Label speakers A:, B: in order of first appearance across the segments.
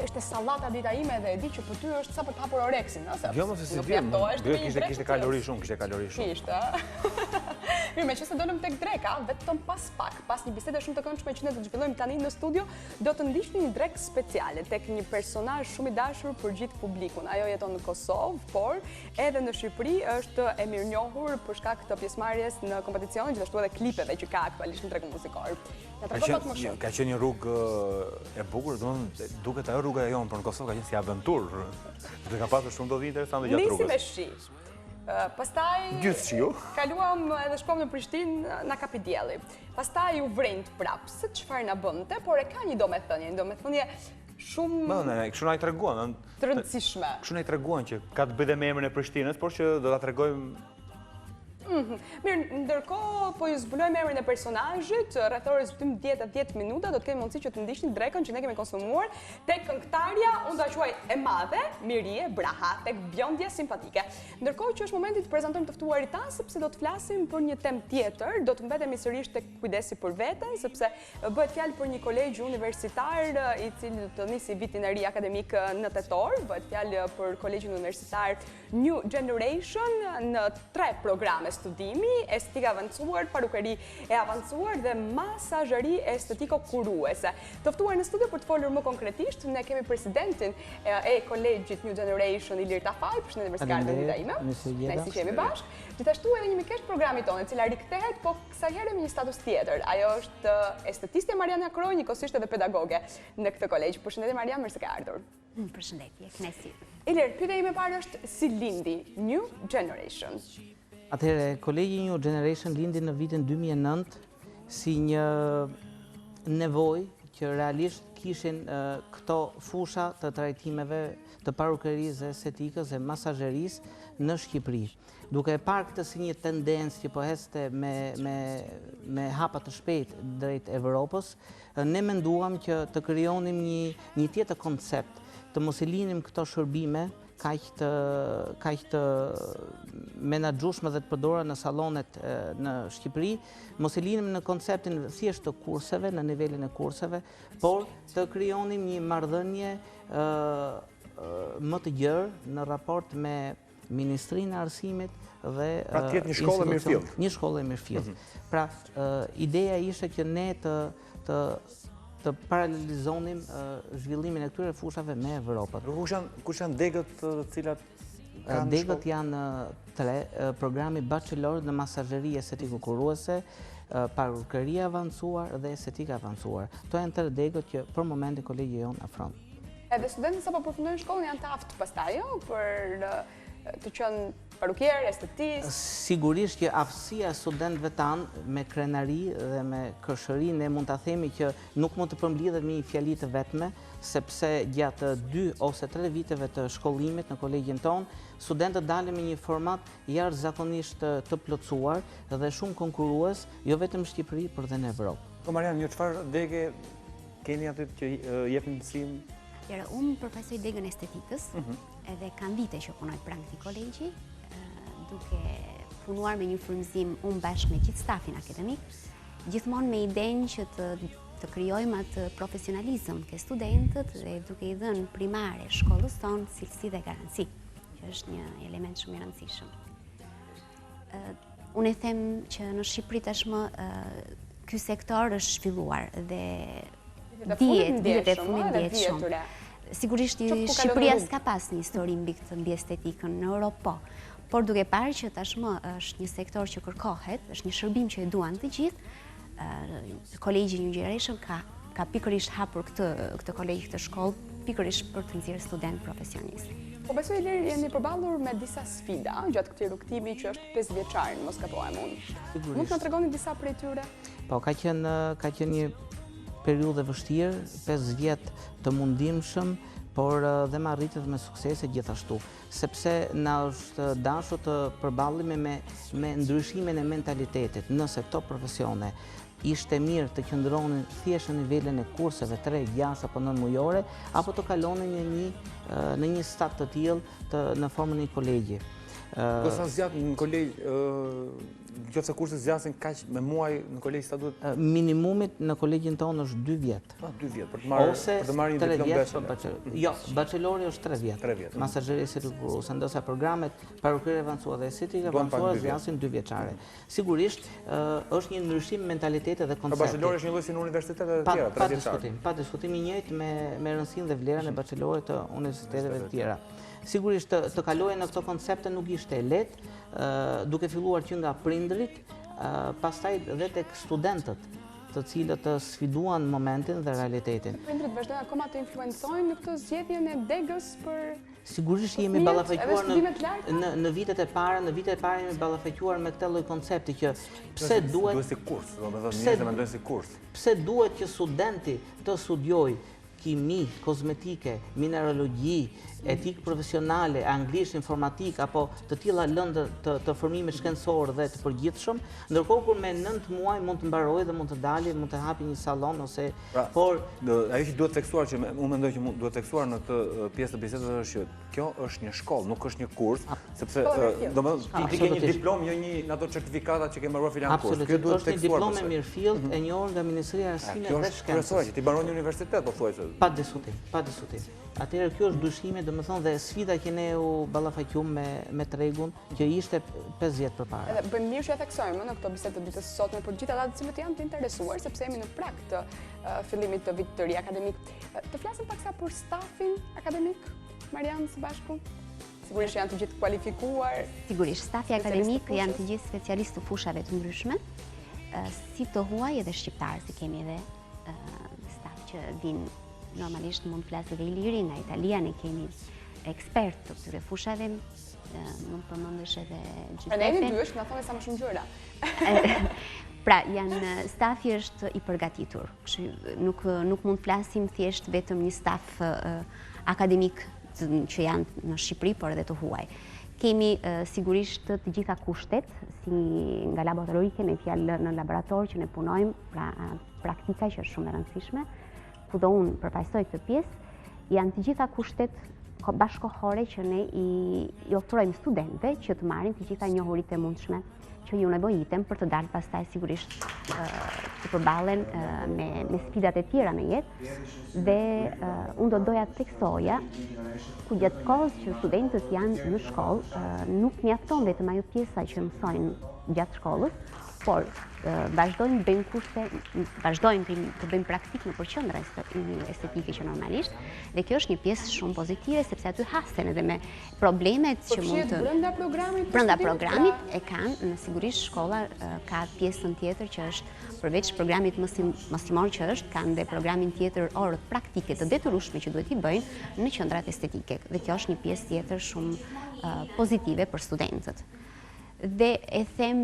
A: Ishte sallata dita ime dhe e di që për ty është sa për të hapur oreksin, nëse?
B: Jo, mëse si vjen, kishte kalori shumë,
A: Kishte. Mirë, me që se dolëm tek dreka, vetëm pas një bisede shumë të këndshme që ne do të zhvillojmë tani në studio, do të ndiqni një drek speciale tek një personazh shumë i dashur për gjithë publikun. Ajo jeton në Kosovë, por edhe në Shqipëri është e mirënjohur për shkak të pjesëmarrjes në kompeticione, gjithashtu edhe klipeve që ka aktualisht në tregun muzikor.
B: Ka qenë një rrugë e bukur, duket ajo rruga e jonë për në Kosovë ka qenë si aventurë. Dhe ka pasur shumë do interesante gjatë rrugës.
A: Nisi me shi. Pastaj kaluam edhe shkom në Prishtinë, na kapi dielli. Pastaj u vrejnë prapë, se çfarë na bënte, por e ka një domethënie shumë
B: kështu na i treguan,
A: të rëndësishme.
B: Kështu na i treguan që ka të bëjë me emrin e Prishtinës, por që do ta tregojmë.
A: Mirë, ndërkohë po ju zbulojmë emrin e personazhit, rreth orës 10 minuta do të kemi mundësi që të ndiqni drekën që ne kemi konsumuar tek këngëtarja, unë ta quaj e madhe, Mirie Braha, tek bjondja simpatike. Ndërkohë që është momenti të prezantojmë të ftuarit tanë, sepse do të flasim për një temë tjetër, do të mbetemi sërish tek kujdesi për veten, sepse bëhet fjalë për një kolegj universitar i cili do të nisi vitin e ri akademik në tetor, bëhet fjalë për kolegjin universitar New Generation në 3 programe studimi, estetika avancuar, parukëri e avancuar dhe masazhëri estetiko-kuruese. Të ftuar në studio për të folur më konkretisht, ne kemi presidentin e kolegjit New Generation, Ilir Tafaj, përshëndetje Merskardë dita ime. Nëse qemi bashkë. Gjithashtu edhe një mikesh programit tonë, e cila rikthehet, po kësaj herë me një status tjetër. Ajo është estetiste Mariana Kroj, njëkohësisht edhe pedagoge në këtë kolegj. Përshëndetje Mariana, mirë se ke ardhur.
C: Përshëndetje, kënaqësi.
A: Ilir, pyetja ime e parë është si lindi New Generation?
C: Atëherë, kolegji New Generation lindi në vitin 2009 si një nevojë që realisht kishin këto fusha të trajtimeve të parukërisë, estetikës e masazherisë në Shqipëri. Duke e parë këtë si një tendencë që po heste me hapa të shpejt drejt Evropës, ne menduam që të krijonim një tjetër koncept, të mos i linim këto shërbime kaq të menaxhueshme dhe të përdorura në sallonet në Shqipëri, mos e linim në konceptin thjesht të kurseve, në nivelin e kurseve, por të krijonim një marrëdhënie më të gjerë në raport me Ministrinë e Arsimit dhe
B: pra të jetë një shkollë e mirëfillt.
C: Një shkollë e mirëfillt. Pra, ideja ishte që ne të paralelizonim zhvillimin e këtyre fushave me Evropën.
B: Kush janë degët të cilat kanë
C: degët janë 3, programi bachelor në masazheri estetiko-kuruese, parukëri avancuar dhe estetika avancuar. Këto janë 3 degët që për momentin kolegji jon afron.
A: Edhe studentët sa po përfundojnë shkollën janë të aftë pastaj, për të qenë parukier, estetistë?
C: Sigurisht që aftësia e studentëve tanë me krenari dhe me kërshëri ne mund ta themi që nuk mund të përmbledhet me një fjali të vetme, sepse gjatë 2 ose 3 viteve të shkollimit në kolegjin tonë, studentët dalin me një format jashtëzakonisht të plotësuar dhe shumë konkurrues, jo vetëm në Shqipëri, por edhe në Evropë.
B: Po Marian, një çfarë dege keni aty që jepni mësim?
D: Unë përfaqësoj degën estetikës, edhe kanë vite që punoj pranë këtij kolegji, duke punuar me një frymëzim unë bashkë me gjithë stafin akademik, gjithmonë me idenë që të krijojmë atë profesionalizëm ke studentët dhe duke i dhënë primare shkollës tonë cilësi dhe garanci, që është një element shumë i rëndësishëm. Unë e them që në Shqipëri tashmë ky sektor është zhvilluar dhe dihet e fundit. Sigurisht Shqipëria s'ka pas një histori mbi estetikën në Europë, por duke parë që tashmë është një sektor që kërkohet, është një shërbim që e duan të gjithë, kolegji New Generation ka pikërisht hapur këtë kolegj, këtë shkollë, pikërisht për të nxjerrë student profesionistë.
A: Po besoj Ilir jeni përballur me disa sfida gjatë këtij rrugtimi që është 5 vjeçar, mos gabohem unë. Mund të na tregoni disa prej tyre?
C: Po ka qenë një periudhë e vështirë, 5 vjet të mundimshëm, por dhe më arritet me suksese gjithashtu, sepse na është dashur të përballemi me ndryshimin e mentalitetit. Nëse këto profesione ishte mirë të qëndronin thjesht në nivelin e kurseve 3, 6 apo 9 mujore, apo të kalonin në një stat të tillë në formën e kolegji.
B: Sa zjat në kolegj, qofse kurse zjasin kaq me muaj në kolegj sa duhet?
C: Minimumit në kolegjin tonë është 2 vjet.
B: 2 vjet, për të marrë një diplom bachelor.
C: Jo, bachelori është 3 vjet.
B: 3 vjet.
C: Masaxheresi rrugëruese, ndërsa programet parukëri avancuar dhe estetik avancuar zjasin 2 vjeçare. Sigurisht është një ndryshim mentaliteti dhe koncepti.
B: Bachelori është një lloj si në universitetet e tjera, 3 vjeçare.
C: Pa diskutim i njëjtë me rëndësinë dhe vlerën e bachelorit të universiteteve të tjera. Sigurisht të kalojë në këto koncepte nuk ishte lehtë, duke filluar që nga prindrit, pastaj dhe tek studentët, të cilët të sfiduan momentin dhe realitetin.
A: Prindrit vazhdojnë akoma të influencojnë në këtë zgjedhjen e degës për
C: Sigurisht jemi ballafaqjuar në vitet e para, jemi ballafaqjuar me këtë lloj koncepti që pse duhet
B: si kurs, domethënë njerëzit mendojnë si kurs.
C: Pse duhet që studenti të studiojë kimi, kozmetike, mineralogji, etik profesionale, anglisht, informatik, apo të tilla lëndë të formimit shkencor dhe të përgjithshëm, ndërkohë kur me 9 muaj mund të mbarojë dhe mund të dalë, mund të hapi një sallon ose
B: por ajo që duhet theksuar që unë mendoj që duhet theksuar në këtë pjesë të bisedës është që kjo është një shkollë, nuk është një kurs, sepse domethënë ti ke një diplom, jo një ato certifikata që ke mbaruar filan kurs.
C: Kjo duhet të theksuar. Është një diplom mirëfillt e njohur nga Ministria e Arsimit dhe Shkencës.
B: Kjo është që ti mbaron një universitet, po thuajse.
C: Pa diskutim. Atëherë kjo është dyshimi, domethënë, dhe sfida që ne u ballafaqum me tregun që ishte 5 vjet përpara.
A: Edhe bëjmë mirë që e theksojmë në këtë bisedë të ditës së sotme për gjithë ata të cilët janë të interesuar, sepse jemi në prag të fillimit të vitit të ri akademik. Të flasim paksa për stafin akademik, Marian, së bashku? Sigurisht janë të gjithë kualifikuar.
D: Sigurisht, stafi akademik janë të gjithë specialistë të fushave të ndryshme, si të huaj edhe shqiptarë, si kemi edhe staf që vinë normalisht mund flasë dhe Iliri, nga Italia ne kemi ekspert të këtyre fushave, mund përmendësh edhe Giuseppe.
A: Pra ne jemi dy është, nga thone sa më shumë gjëra.
D: Pra, stafi është i përgatitur. Nuk mund flasim thjesht vetëm një staf akademik që janë në Shqipëri, por edhe të huaj. Kemi sigurisht të gjitha kushtet, si nga laboratorike, me fjalë në laborator që ne punojmë, pra praktika që është shumë e rëndësishme, ku do unë përfaqësoj këtë pjesë, janë të gjitha kushtet bashkohore që ne i ofrojmë studentëve që të marrin të gjitha njohuritë e mundshme që ju nevojitem për të dalë pastaj sigurisht të përballen me sfidat e tjera në jetë. Dhe unë do doja të theksoja ku gjatë kohës që studentët janë në shkollë, nuk mjafton vetëm ajo pjesa që mësojnë gjatë shkollës, por vazhdojnë të bëjmë kurse, vazhdojnë të bëjmë praktik në përqendra estetike që normalisht, dhe kjo është një pjesë shumë pozitive, sepse aty hasen edhe me problemet që mund të... Brenda programit e kanë, në sigurisht shkolla ka pjesën tjetër që është, përveç programit mësimor që është, kanë dhe programin tjetër orë praktike të detyrueshme që duhet i bëjnë në qendrat estetike, dhe kjo është një pjesë tjetër shumë pozitive për studentët. Dhe e them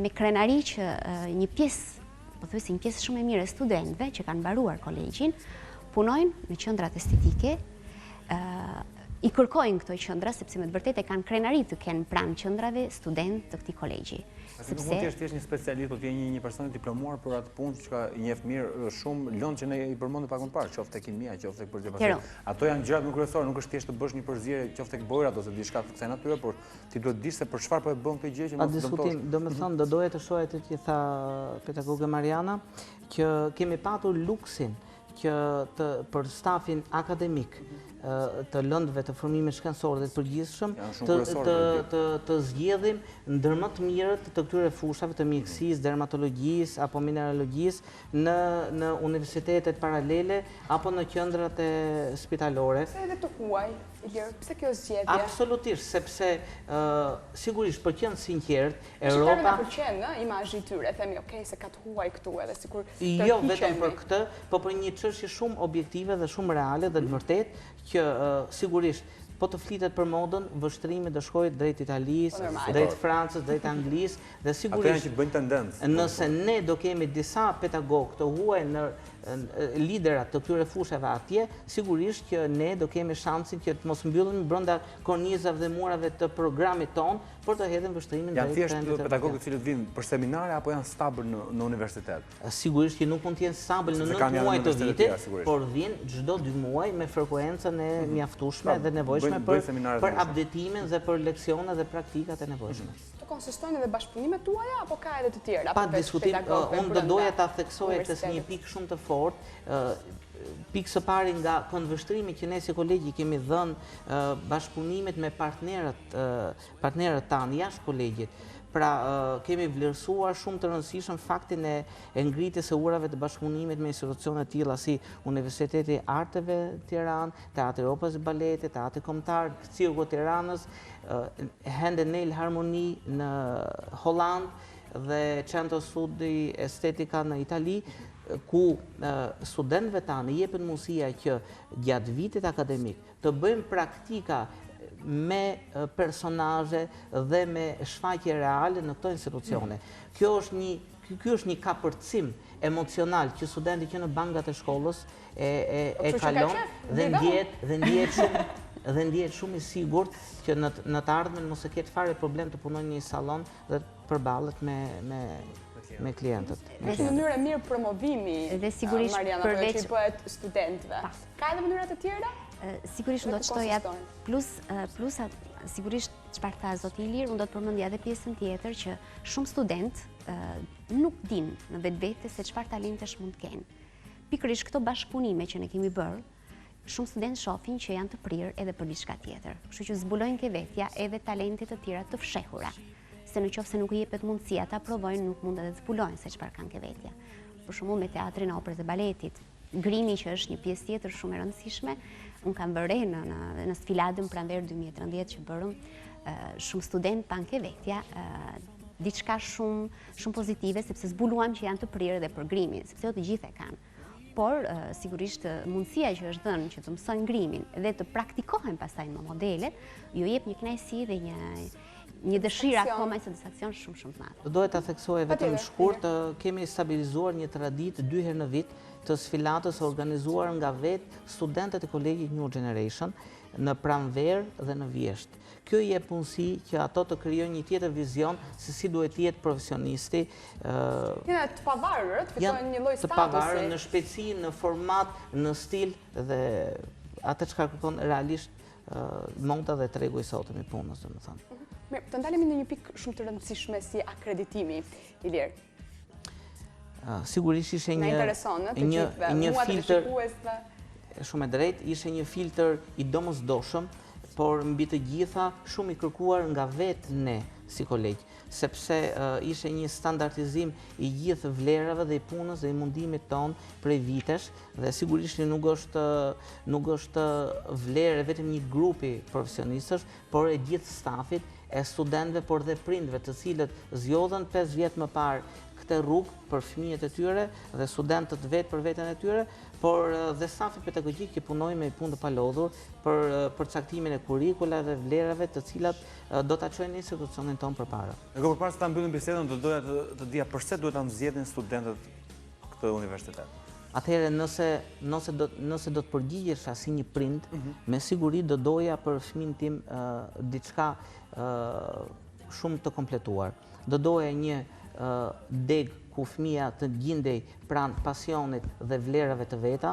D: me krenari që një pjesë, po thuajse një pjesë shumë e mirë e studentëve që kanë mbaruar kolegjin, punojnë në qendrat estetike, i kërkojnë këto qendra sepse me të vërtetë kanë krenari të kenë pranë qendrave student të këtij kolegji.
B: Sepse mund të jesh një specialist, po të jenë një person i diplomuar për atë punë që i njeh mirë shumë lëndë që ne i përmendëm pak më parë, qoftë tek kimia, qoftë tek përzierje. Ato janë gjërat më kryesore, nuk është thjesht të bësh një përzierje qoftë tek bojrat ose diçka të kësaj natyre, por ti duhet të dish se për çfarë po e bën këtë gjë që mos
C: diskutim. Domethënë do doja të shohja atë që tha pedagoge Mariana, që kemi patur luksin që për stafin akademik të lëndëve të formimit shkencor dhe të përgjithshëm të zgjedhim ndër më të mirët të këtyre fushave të mjekësisë, dermatologjisë apo mineralogjisë në universitetet paralele apo në qendrat e spitalore.
A: Pse edhe të huaj, Ilir, pse kjo zgjedhje?
C: Absolutisht, sepse sigurisht për qenë sinqert, Europa...
A: Shqiptarëve na pëlqen imazhi i tyre, themi, okay, se ka të huaj këtu edhe sikur të
C: jo vetëm për këtë, po për një çështje shumë objektive dhe shumë reale dhe të vërtetë që sigurisht po të flitet për modën, vështrimi do shkojë drejt Italisë, drejt Francës, drejt Anglisë dhe sigurisht
B: ato janë që bëjnë tendencë.
C: Nëse ne do kemi disa pedagogë të huaj liderat të këtyre fushave atje, sigurisht që ne do kemi shansin që të mos mbyllim brenda kornizave dhe murave të programit ton, por të hedhim vështrimin drejt
B: vendit. Janë thjesht pedagogët që vinë për seminare apo janë stabël në universitet?
C: Sigurisht që nuk mund të jenë stabël në 9 muaj të vitit, por vinë çdo 2 muaj me frekuencën e mjaftueshme dhe nevojshme për updatimin dhe për leksione dhe praktikat e nevojshme.
A: Konsistojnë edhe bashkëpunimet tuaja, apo ka edhe të tjera?
C: Pa diskutim, unë do doja ta theksoj të një pikë shumë të fortë, pikë së pari nga këndvështrimi që ne si kolegji kemi dhënë bashkëpunimet me partnerët tanë jashtë kolegjit. Pra, kemi vlerësuar shumë të rëndësishëm faktin e ngritjes së urave të bashkëpunimit me institucione të tilla si Universiteti Arteve Tiranë, Teatri Operës Baletit, Teatri Kombëtar, Cirku Tiranës, Hand and Nail Harmony në Holland dhe Centro Studi Estetika në Itali, ku studentëve tanë jepet mundësia që gjatë vitit akademik të bëjmë praktika me personazhe dhe me shfaqje reale në këto institucione. Kjo është një kapërcim emocional që studenti që në bangat e shkollës e kalon dhe ndihet shumë i sigurt që në të ardhmen mos e ketë fare problem të punojë në një sallon dhe të përballet me klientët.
A: Është një mënyrë e mirë promovimi,
D: dhe sigurisht
A: Mariana, që i bëhet studentëve. Ka edhe mënyra të tjera?
D: Sigurisht unë do të shtoja plus sigurisht çfarë tha zoti Ilir, unë do të përmendja edhe pjesën tjetër që shumë student nuk din në vetvete se çfarë talentesh mund të kenë. Pikërisht këto bashkëpunime që ne kemi bërë, shumë student shohin që janë të prirë edhe për diçka tjetër. Kështu që zbulojnë ke vetja edhe talentet të tjera të fshehura. Se në qoftë se nuk i jepet mundësia ta provojnë, nuk mund edhe të zbulojnë se çfarë kanë ke vetja. Për shembull me teatrin e operës dhe baletit, grimi që është një pjesë tjetër shumë e rëndësishme, unë kam bërë në sfiladën pranverë 2013 që bërëm, shumë student pan ke vetja, diçka shumë pozitive, sepse zbuluam që janë të prirë edhe për grimin, sepse jo të gjithë e kanë. Por, sigurisht, mundësia që është dhënë që të mësojnë grimin dhe të praktikohen pastaj në modelet, ju jep një kënaqësi dhe një dëshirë akoma e satisfaksion shumë të madhe.
C: Dohet ta theksoj vetëm shkurt, kemi stabilizuar një traditë 2 herë në vit të sfilatës organizuar nga vetë studentët e kolegjit New Generation në pranverë dhe në vjesht. Kjo i jep mundësi që ato të krijojnë një tjetër vizion se si duhet të jetë profesionisti.
A: Janë të pavarur, të fitojnë një lloj statusi.
C: Të pavarur në shpejtësi, në format, në stil dhe atë çka kërkon realisht moda dhe tregu i sotëm i punës, domethënë.
A: Mirë, të ndalemi në një pikë shumë të rëndësishme si akreditimi, Ilir.
C: Sigurisht ishe një filtr shumë e drejtë, ishe një filtr i domosdoshëm, por mbi të gjitha shumë i kërkuar nga vetë ne si kolegj, sepse ishe një standardizim i gjithë vlerave dhe i punës dhe i mundimit ton prej vitesh, dhe sigurisht nuk është vlerë vetëm një grupi profesionistësh, por e gjithë stafit, e studentëve, por dhe prindve, të cilët zgjodhen 5 vjet më parë këtë rrugë për fëmijët e tyre dhe studentët vetë për veten e tyre, por dhe stafi pedagogjik që punojnë me punë të palodhur për përcaktimin e kurrikulave dhe vlerave të cilat do ta çojnë institucionin tonë përpara.
B: Përpara se ta mbyllim bisedën, do doja të dija pse duhet ta nxjerrin studentët këtë universitet.
C: Atëherë nëse do të përgjigjesha si një prind, me siguri do doja për fëmin tim diçka shumë të kompletuar. Do doja një deg ku fëmia të gjindej pranë pasionit dhe vlerave të veta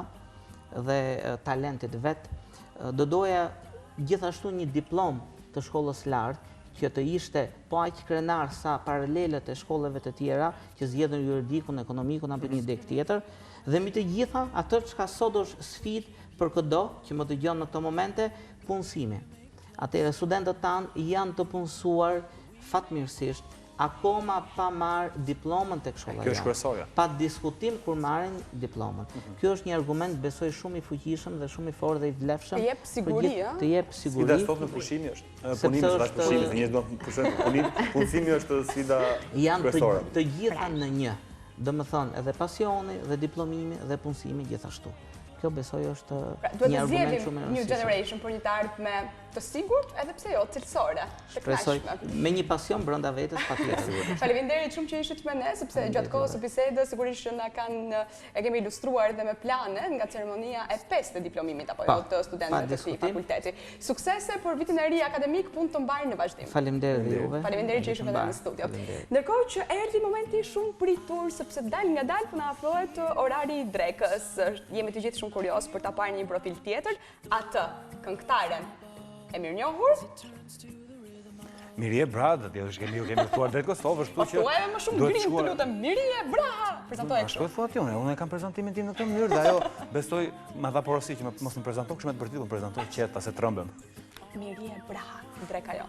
C: dhe talentit vet. Do doja gjithashtu një diplomë të shkollës lartë që të ishte po aq krenar sa paralelet e shkollave të tjera që zgjedhin juridikun, ekonomikun apo një deg tjetër. Dhe mbi të gjitha, atë çka sot është sfidë për çdo që më dëgjon në këto momente, punësimi. Atëherë studentët tanë janë të punësuar fatmirësisht, akoma pa marrë diplomën tek shkolla.
B: Kjo është kryesorja.
C: Pa diskutim kur marrin diplomën. Kjo është një argument besoj shumë i fuqishëm dhe shumë i fortë dhe i vlefshëm.
A: Të jep siguri, ëh?
C: Të jep siguri.
B: Sfida sot në pushimi është. Punimi është pushimi, njerëzit do të pushojnë. Punësimi është sfida kryesore.
C: Janë të gjitha në një. Domethënë edhe pasioni dhe diplomimi dhe punësimi gjithashtu. Kjo besoj është një argument shumë i rëndësishëm.
A: New Generation për një të ardhme të sigurt, edhe pse jo, cilësore, të kënaqshme.
C: Me një pasion brenda vetes patjetër.
A: Faleminderit shumë që ishit me ne, sepse gjatë kohës së bisedës sigurisht që e kemi ilustruar dhe me plane nga ceremonia e 5 të diplomimit apo jo të studentëve të këtij fakulteti. Suksese për vitin e ri akademik, punë të mbarë në vazhdim.
C: Faleminderit juve.
A: Faleminderit që ishit me ne në studio. Ndërkohë që erdhi momenti shumë pritur sepse dal nga dal po na afrohet orari i drekës. Jemi të gjithë shumë kurioz për ta parë një profil tjetër, atë këngëtaren e mirënjohur
B: Mirje Braha, ju kemi thuar drejt Kosovës, kështu që
A: thuaj më shumë grim të lutem. Mirje Braha, prezantoje kështu.
B: Ashtu e thua ti, unë e kam prezantimin tim në këtë mënyrë dhe ajo besoj ma dha porosi që mos më prezantoj kështu me të vërtetë, më prezantoj qeta se trëmbem.
A: Mirje Braha, dreka jo.